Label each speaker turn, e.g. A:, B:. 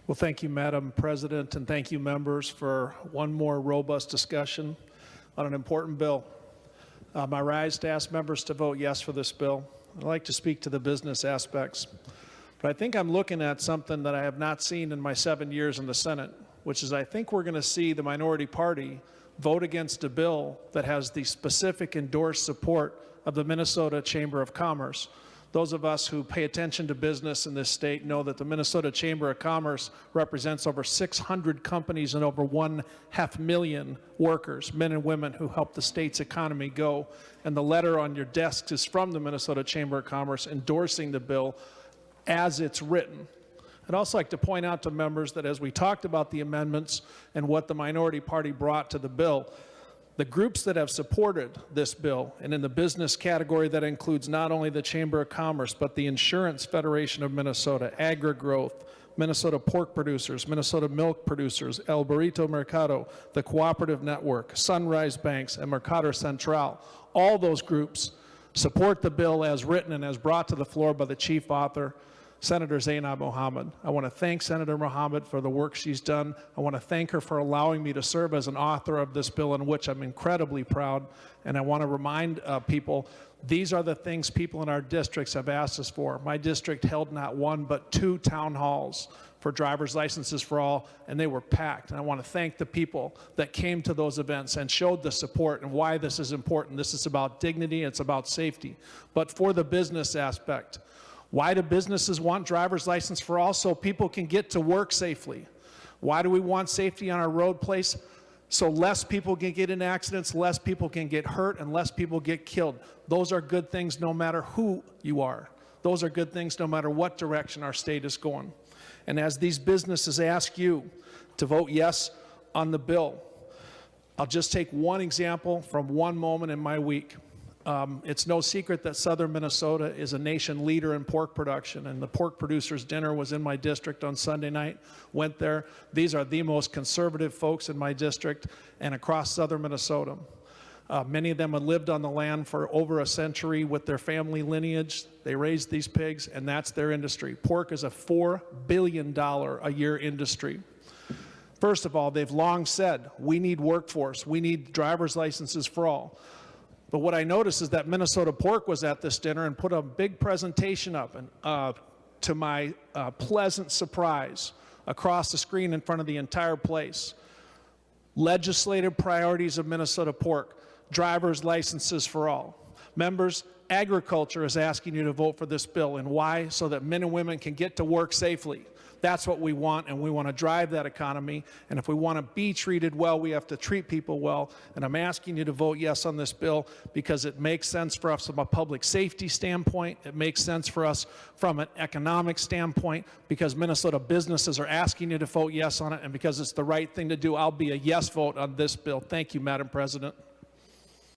A: Well, thank you, Madam President, and thank you, members, for one more robust discussion on an important bill. I rise to ask members to vote yes for this bill. I'd like to speak to the business aspects, but I think I'm looking at something that I have not seen in my 7 years in the Senate, which is I think we're going to see the minority party vote against a bill that has the specific endorsed support of the Minnesota Chamber of Commerce. Those of us who pay attention to business in this state know that the Minnesota Chamber of Commerce represents over 600 companies and over 1.5 million workers, men and women who help the state's economy go. And the letter on your desks is from the Minnesota Chamber of Commerce endorsing the bill as it's written. I'd also like to point out to members that as we talked about the amendments and what the minority party brought to the bill, the groups that have supported this bill, and in the business category that includes not only the Chamber of Commerce, but the Insurance Federation of Minnesota, Agri-Growth, Minnesota Pork Producers, Minnesota Milk Producers, El Burrito Mercado, the Cooperative Network, Sunrise Banks, and Mercader Central. All those groups support the bill as written and as brought to the floor by the chief author, Senator Zainab Mohammed. I want to thank Senator Mohammed for the work she's done. I want to thank her for allowing me to serve as an author of this bill, in which I'm incredibly proud. And I want to remind people, these are the things people in our districts have asked us for. My district held not one but 2 town halls for driver's licenses for all, and they were packed. And I want to thank the people that came to those events and showed the support and why this is important. This is about dignity, it's about safety. But for the business aspect, why do businesses want driver's license for all? So people can get to work safely. Why do we want safety on our road place? So less people can get in accidents, less people can get hurt, and less people get killed. Those are good things no matter who you are. Those are good things no matter what direction our state is going. And as these businesses ask you to vote yes on the bill, I'll just take one example from one moment in my week. It's no secret that southern Minnesota is a nation leader in pork production, and the pork producers dinner was in my district on Sunday night. Went there. These are the most conservative folks in my district and across southern Minnesota. Many of them have lived on the land for over a century with their family lineage. They raised these pigs, and that's their industry. Pork is a $4 billion a year industry. First of all, they've long said, we need workforce. We need driver's licenses for all. But what I noticed is that Minnesota Pork was at this dinner and put a big presentation up, and to my pleasant surprise, across the screen in front of the entire place. Legislative priorities of Minnesota Pork, driver's licenses for all. Members, agriculture is asking you to vote for this bill, and why? So that men and women can get to work safely. That's what we want, and we want to drive that economy. And if we want to be treated well, we have to treat people well. And I'm asking you to vote yes on this bill because it makes sense for us from a public safety standpoint. It makes sense for us from an economic standpoint because Minnesota businesses are asking you to vote yes on it, and because it's the right thing to do. I'll be a yes vote on this bill. Thank you, Madam President.